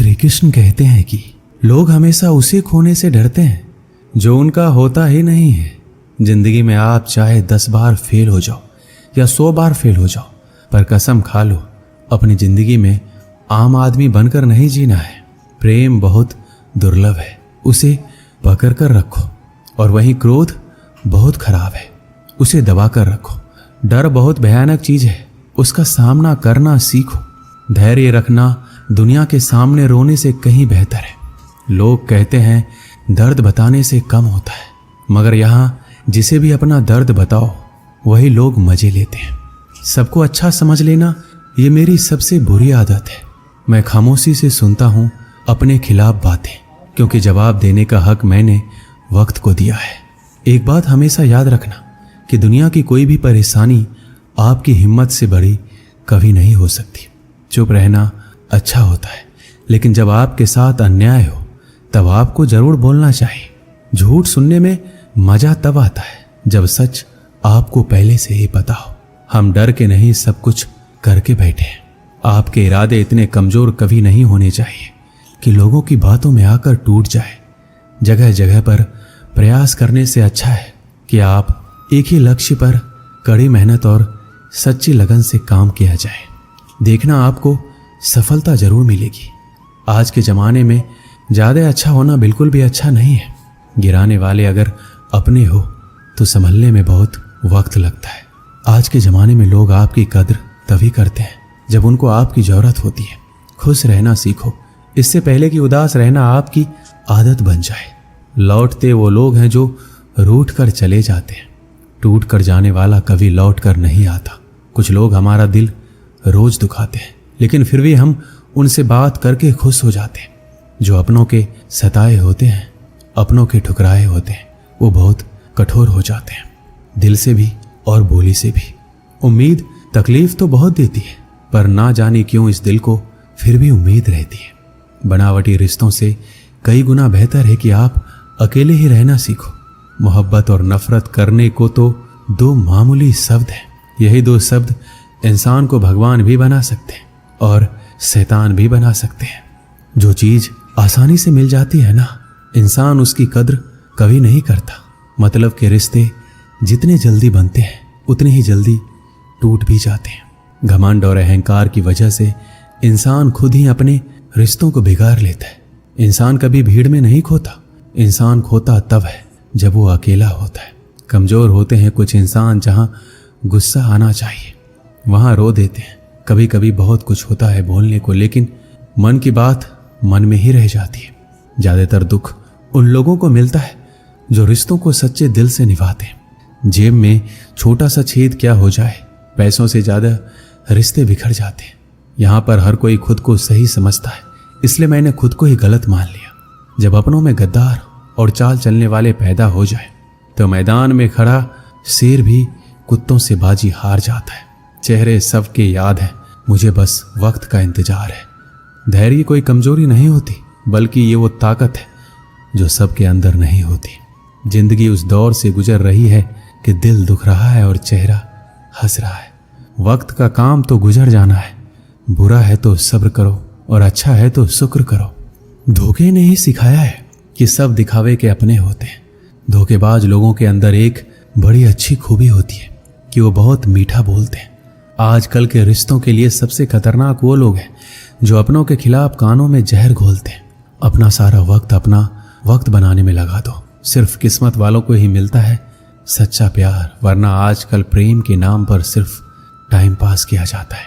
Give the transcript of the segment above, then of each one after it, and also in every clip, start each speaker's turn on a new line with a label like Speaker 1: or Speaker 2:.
Speaker 1: श्री कृष्ण कहते हैं कि लोग हमेशा उसे खोने से डरते हैं जो उनका होता ही नहीं है। जिंदगी में आप चाहे 10 बार फेल हो जाओ या 100 बार फेल हो जाओ, पर कसम खा लो अपनी जिंदगी में आम आदमी बनकर नहीं जीना है। प्रेम बहुत दुर्लभ है, उसे पकड़ कर रखो। और वहीं क्रोध बहुत खराब है, उसे दबा कर रखो। डर बहुत भयानक चीज है, उसका सामना करना सीखो। धैर्य रखना दुनिया के सामने रोने से कहीं बेहतर है। लोग कहते हैं दर्द बताने से कम होता है, मगर यहाँ जिसे भी अपना दर्द बताओ वही लोग मजे लेते हैं। सबको अच्छा समझ लेना ये मेरी सबसे बुरी आदत है। मैं खामोशी से सुनता हूँ अपने खिलाफ बातें, क्योंकि जवाब देने का हक मैंने वक्त को दिया है। एक बात हमेशा याद रखना कि दुनिया की कोई भी परेशानी आपकी हिम्मत से बड़ी कभी नहीं हो सकती। चुप रहना अच्छा होता है, लेकिन जब आपके साथ अन्याय हो तब आपको जरूर बोलना चाहिए। झूठ सुनने में मजा तब आता है जब सच आपको पहले से ही पता हो। हम डर के नहीं सब कुछ करके बैठे हैं। आपके इरादे इतने कमजोर कभी नहीं होने चाहिए कि लोगों की बातों में आकर टूट जाए। जगह जगह पर प्रयास करने से अच्छा है कि आप एक ही लक्ष्य पर कड़ी मेहनत और सच्ची लगन से काम किया जाए। देखना आपको सफलता जरूर मिलेगी। आज के ज़माने में ज़्यादा अच्छा होना बिल्कुल भी अच्छा नहीं है। गिराने वाले अगर अपने हो तो संभलने में बहुत वक्त लगता है। आज के ज़माने में लोग आपकी कद्र तभी करते हैं जब उनको आपकी ज़रूरत होती है। खुश रहना सीखो, इससे पहले कि उदास रहना आपकी आदत बन जाए। लौटते वो लोग हैं जो रूठ कर चले जाते हैं, टूट कर जाने वाला कभी लौट कर नहीं आता। कुछ लोग हमारा दिल रोज दुखाते हैं, लेकिन फिर भी हम उनसे बात करके खुश हो जाते हैं। जो अपनों के सताए होते हैं, अपनों के ठुकराए होते हैं, वो बहुत कठोर हो जाते हैं, दिल से भी और बोली से भी। उम्मीद तकलीफ तो बहुत देती है, पर ना जाने क्यों इस दिल को फिर भी उम्मीद रहती है। बनावटी रिश्तों से कई गुना बेहतर है कि आप अकेले ही रहना सीखो। मोहब्बत और नफरत करने को तो 2 मामूली शब्द हैं। यही 2 शब्द इंसान को भगवान भी बना सकते हैं और शैतान भी बना सकते हैं। जो चीज आसानी से मिल जाती है ना, इंसान उसकी कद्र कभी नहीं करता। मतलब के रिश्ते जितने जल्दी बनते हैं उतने ही जल्दी टूट भी जाते हैं। घमंड और अहंकार की वजह से इंसान खुद ही अपने रिश्तों को बिगाड़ लेता है। इंसान कभी भीड़ में नहीं खोता, इंसान खोता तब है जब वो अकेला होता है। कमजोर होते हैं कुछ इंसान, जहां गुस्सा आना चाहिए वहां रो देते हैं। कभी कभी बहुत कुछ होता है बोलने को, लेकिन मन की बात मन में ही रह जाती है। ज्यादातर दुख उन लोगों को मिलता है जो रिश्तों को सच्चे दिल से निभाते हैं। जेब में छोटा सा छेद क्या हो जाए, पैसों से ज्यादा रिश्ते बिखर जाते हैं। यहाँ पर हर कोई खुद को सही समझता है, इसलिए मैंने खुद को ही गलत मान लिया। जब अपनों में गद्दार और चाल चलने वाले पैदा हो जाए तो मैदान में खड़ा शेर भी कुत्तों से बाजी हार जाता है। चेहरे सबके याद है, मुझे बस वक्त का इंतजार है। धैर्य कोई कमजोरी नहीं होती, बल्कि ये वो ताकत है जो सबके अंदर नहीं होती। जिंदगी उस दौर से गुजर रही है कि दिल दुख रहा है और चेहरा हंस रहा है। वक्त का काम तो गुजर जाना है। बुरा है तो सब्र करो और अच्छा है तो शुक्र करो। धोखे ने ही सिखाया है कि सब दिखावे के अपने होते हैं। धोखेबाज लोगों के अंदर एक बड़ी अच्छी खूबी होती है कि वो बहुत मीठा बोलते हैं। आजकल के रिश्तों के लिए सबसे खतरनाक वो लोग हैं जो अपनों के खिलाफ कानों में जहर घोलते हैं। अपना सारा वक्त अपना वक्त बनाने में लगा दो। सिर्फ किस्मत वालों को ही मिलता है सच्चा प्यार, वरना आजकल प्रेम के नाम पर सिर्फ टाइम पास किया जाता है।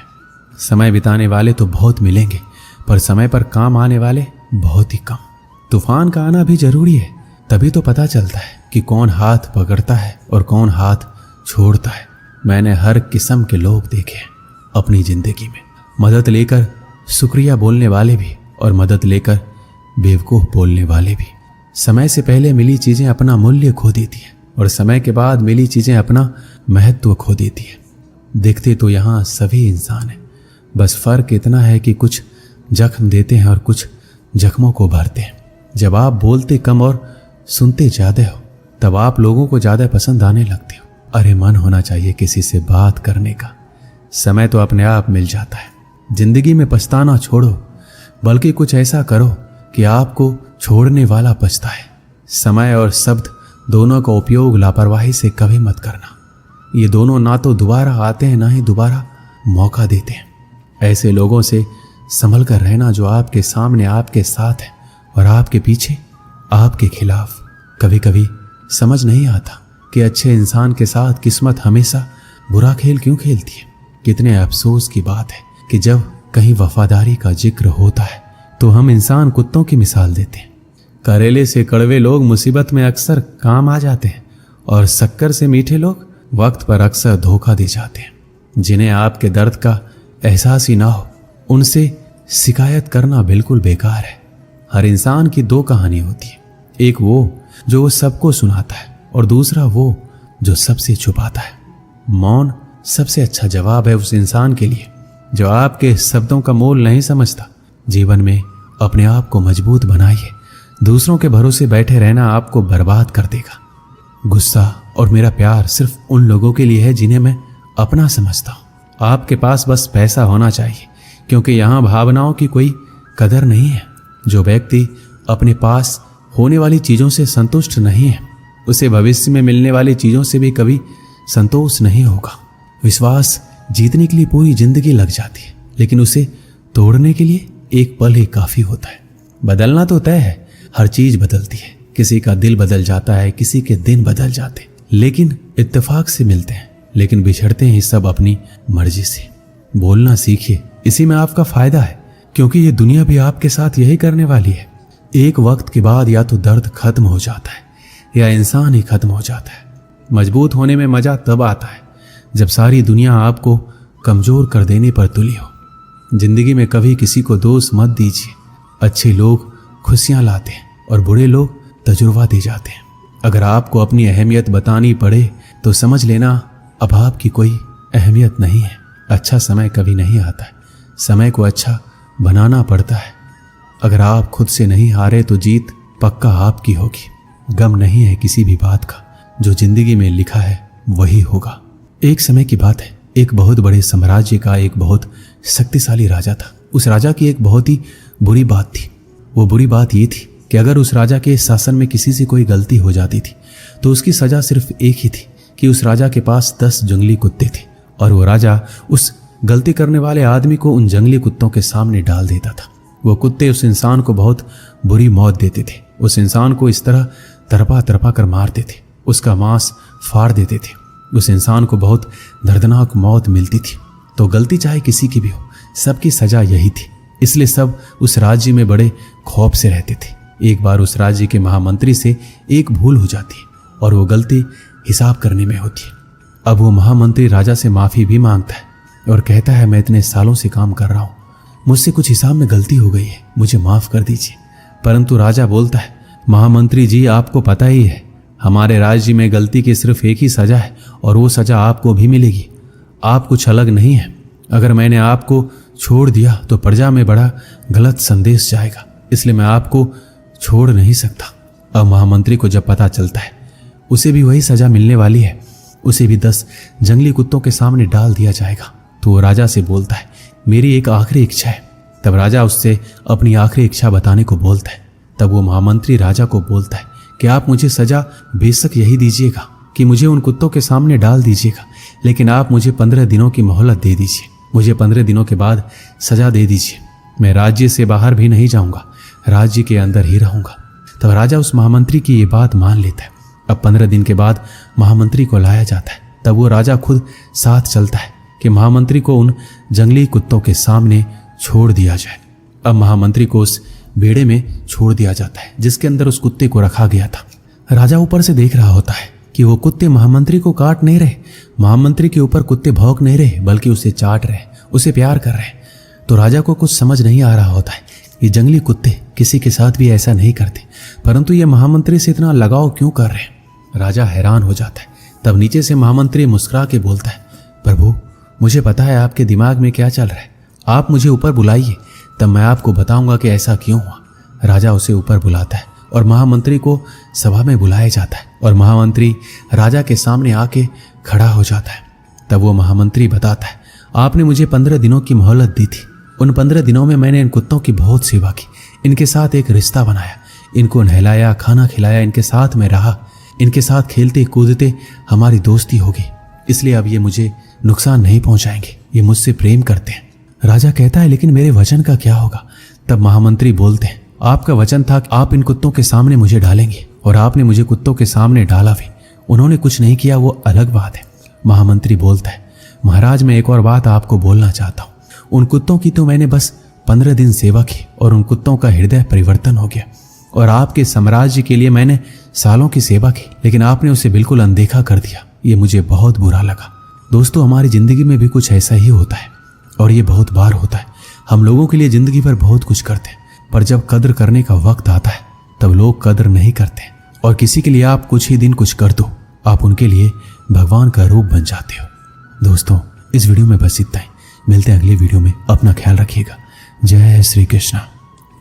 Speaker 1: समय बिताने वाले तो बहुत मिलेंगे, पर समय पर काम आने वाले बहुत ही कम। तूफान का आना भी जरूरी है, तभी तो पता चलता है कि कौन हाथ पकड़ता है और कौन हाथ छोड़ता है। मैंने हर किस्म के लोग देखे हैं अपनी जिंदगी में। मदद लेकर शुक्रिया बोलने वाले भी और मदद लेकर बेवकूफ़ बोलने वाले भी। समय से पहले मिली चीज़ें अपना मूल्य खो देती हैं और समय के बाद मिली चीज़ें अपना महत्व खो देती हैं। देखते तो यहाँ सभी इंसान हैं, बस फ़र्क इतना है कि कुछ जख्म देते हैं और कुछ जख्मों को भरते हैं। जब आप बोलते कम और सुनते ज़्यादा हो तब आप लोगों को ज़्यादा पसंद आने लगते हो। अरे मन होना चाहिए किसी से बात करने का। समय तो अपने आप मिल जाता है। जिंदगी में पछताना छोड़ो, बल्कि कुछ ऐसा करो कि आपको छोड़ने वाला पछताए। समय और शब्द दोनों का उपयोग लापरवाही से कभी मत करना। ये दोनों ना तो दोबारा आते हैं ना ही दोबारा मौका देते हैं। ऐसे लोगों से संभल कर रहना जो आपके सामने आपके साथ है और आपके पीछे आपके खिलाफ। कभी कभी समझ नहीं आता कि अच्छे इंसान के साथ किस्मत हमेशा बुरा खेल क्यों खेलती है। कितने अफसोस की बात है कि जब कहीं वफादारी का जिक्र होता है तो हम इंसान कुत्तों की मिसाल देते हैं। करेले से कड़वे लोग मुसीबत में अक्सर काम आ जाते हैं और शक्कर से मीठे लोग वक्त पर अक्सर धोखा दे जाते हैं। जिन्हें आपके दर्द का एहसास ही ना हो उनसे शिकायत करना बिल्कुल बेकार है। हर इंसान की दो कहानी होती है, एक वो जो सबको सुनाता है और दूसरा वो जो सबसे छुपाता है। मौन सबसे अच्छा जवाब है उस इंसान के लिए जो आपके शब्दों का मोल नहीं समझता। जीवन में अपने आप को मजबूत बनाइए। दूसरों के भरोसे बैठे रहना आपको बर्बाद कर देगा। गुस्सा और मेरा प्यार सिर्फ उन लोगों के लिए है जिन्हें मैं अपना समझता हूं। आपके पास बस पैसा होना चाहिए, क्योंकि यहां भावनाओं की कोई कदर नहीं है। जो व्यक्ति अपने पास होने वाली चीजों से संतुष्ट नहीं है उसे भविष्य में मिलने वाली चीजों से भी कभी संतोष नहीं होगा। विश्वास जीतने के लिए पूरी जिंदगी लग जाती है, लेकिन उसे तोड़ने के लिए एक पल ही काफी होता है। बदलना तो तय है, हर चीज बदलती है। किसी का दिल बदल जाता है, किसी के दिन बदल जाते, लेकिन इत्तेफाक से मिलते हैं, लेकिन बिछड़ते हैं सब अपनी मर्जी से। बोलना सीखिए, इसी में आपका फायदा है, क्योंकि ये दुनिया भी आपके साथ यही करने वाली है। एक वक्त के बाद या तो दर्द खत्म हो जाता है या इंसान ही खत्म हो जाता है। मजबूत होने में मजा तब आता है जब सारी दुनिया आपको कमजोर कर देने पर तुली हो। जिंदगी में कभी किसी को दोष मत दीजिए। अच्छे लोग खुशियां लाते हैं और बुरे लोग तजुर्बा दे जाते हैं। अगर आपको अपनी अहमियत बतानी पड़े तो समझ लेना अब आपकी कोई अहमियत नहीं है। अच्छा समय कभी नहीं आता है, समय को अच्छा बनाना पड़ता है। अगर आप खुद से नहीं हारे तो जीत पक्का आपकी होगी। गम नहीं है किसी भी बात का, जो जिंदगी में लिखा है वही होगा। एक समय की बात है, एक बहुत बड़े साम्राज्य का एक बहुत शक्तिशाली राजा था। उस राजा की एक बहुत ही बुरी बात थी। वो बुरी बात ये थी कि अगर उस राजा के शासन में किसी से कोई गलती हो जाती थी तो उसकी सजा सिर्फ एक ही थी कि उस राजा के पास 10 जंगली कुत्ते थे और वो राजा उस गलती करने वाले आदमी को उन जंगली कुत्तों के सामने डाल देता था। वो कुत्ते उस इंसान को बहुत बुरी मौत देते थे। उस इंसान को इस तरह तरपा तरपा कर मारते थे, उसका मांस फाड़ देते थे। उस इंसान को बहुत दर्दनाक मौत मिलती थी। तो गलती चाहे किसी की भी हो, सबकी सजा यही थी। इसलिए सब उस राज्य में बड़े खौफ से रहते थे। एक बार उस राज्य के महामंत्री से एक भूल हो जाती है और वो गलती हिसाब करने में होती है। अब वो महामंत्री राजा से माफी भी मांगता है और कहता है, मैं इतने सालों से काम कर रहा हूँ, मुझसे कुछ हिसाब में गलती हो गई है, मुझे माफ कर दीजिए। परंतु राजा बोलता है, महामंत्री जी आपको पता ही है हमारे राज्य में गलती की सिर्फ एक ही सजा है और वो सजा आपको भी मिलेगी। आप कुछ अलग नहीं है। अगर मैंने आपको छोड़ दिया तो प्रजा में बड़ा गलत संदेश जाएगा, इसलिए मैं आपको छोड़ नहीं सकता। अब महामंत्री को जब पता चलता है उसे भी वही सजा मिलने वाली है, उसे भी 10 जंगली कुत्तों के सामने डाल दिया जाएगा, तो वो राजा से बोलता है, मेरी एक आखिरी इच्छा है। तब राजा उससे अपनी आखिरी इच्छा बताने को बोलता है। तब वो महामंत्री राजा को बोलता है कि आप मुझे सजा बेशक यही दीजिएगा कि मुझे उन कुत्तों के सामने डाल दीजिएगा, लेकिन आप मुझे 15 दिनों की मोहलत दे दीजिए। मुझे 15 दिनों के बाद सजा दे दीजिए। मैं राज्य से बाहर भी नहीं जाऊंगा, राज्य के अंदर ही रहूंगा। तब राजा उस महामंत्री की ये बात मान लेता है। अब 15 दिन के बाद महामंत्री को लाया जाता है। तब वो राजा खुद साथ चलता है कि महामंत्री को उन जंगली कुत्तों के सामने छोड़ दिया जाए। अब महामंत्री को उस बेड़े में छोड़ दिया जाता है जिसके अंदर उस कुत्ते को रखा गया था। राजा ऊपर से देख रहा होता है कि वो कुत्ते महामंत्री को काट नहीं रहे, महामंत्री के ऊपर कुत्ते भौंक नहीं रहे, बल्कि उसे चाट रहे, उसे प्यार कर रहे। तो राजा को कुछ समझ नहीं आ रहा होता है। ये जंगली कुत्ते किसी के साथ भी ऐसा नहीं करते, परंतु ये महामंत्री से इतना लगाव क्यों कर रहे हैं। राजा हैरान हो जाता है। तब नीचे से महामंत्री मुस्कुरा के बोलता है, प्रभु मुझे पता है आपके दिमाग में क्या चल रहा है, आप मुझे ऊपर बुलाइए, तब मैं आपको बताऊंगा कि ऐसा क्यों हुआ। राजा उसे ऊपर बुलाता है और महामंत्री को सभा में बुलाया जाता है और महामंत्री राजा के सामने आके खड़ा हो जाता है। तब वो महामंत्री बताता है, आपने मुझे 15 दिनों की मोहलत दी थी उन 15 दिनों में मैंने इन कुत्तों की बहुत सेवा की, इनके साथ एक रिश्ता बनाया, इनको नहलाया, खाना खिलाया, इनके साथ में रहा, इनके साथ खेलते कूदते हमारी दोस्ती हो गई। इसलिए अब ये मुझे नुकसान नहीं पहुंचाएंगे, ये मुझसे प्रेम करते हैं। राजा कहता है, लेकिन मेरे वचन का क्या होगा? तब महामंत्री बोलते हैं, आपका वचन था कि आप इन कुत्तों के सामने मुझे डालेंगे, और आपने मुझे कुत्तों के सामने डाला भी। उन्होंने कुछ नहीं किया, वो अलग बात है। महामंत्री बोलता है, महाराज मैं एक और बात आपको बोलना चाहता हूँ। उन कुत्तों की तो मैंने बस 15 दिन सेवा की और उन कुत्तों का हृदय परिवर्तन हो गया, और आपके साम्राज्य के लिए मैंने सालों की सेवा की, लेकिन आपने उसे बिल्कुल अनदेखा कर दिया। ये मुझे बहुत बुरा लगा। दोस्तों, हमारी जिंदगी में भी कुछ ऐसा ही होता है, और ये बहुत बार होता है। हम लोगों के लिए जिंदगी भर बहुत कुछ करते हैं, पर जब कद्र करने का वक्त आता है तब लोग कद्र नहीं करते। और किसी के लिए आप कुछ ही दिन कुछ कर दो, आप उनके लिए भगवान का रूप बन जाते हो। दोस्तों, इस वीडियो में बस इतना ही। मिलते हैं अगले वीडियो में। अपना ख्याल रखिएगा। जय श्री कृष्ण।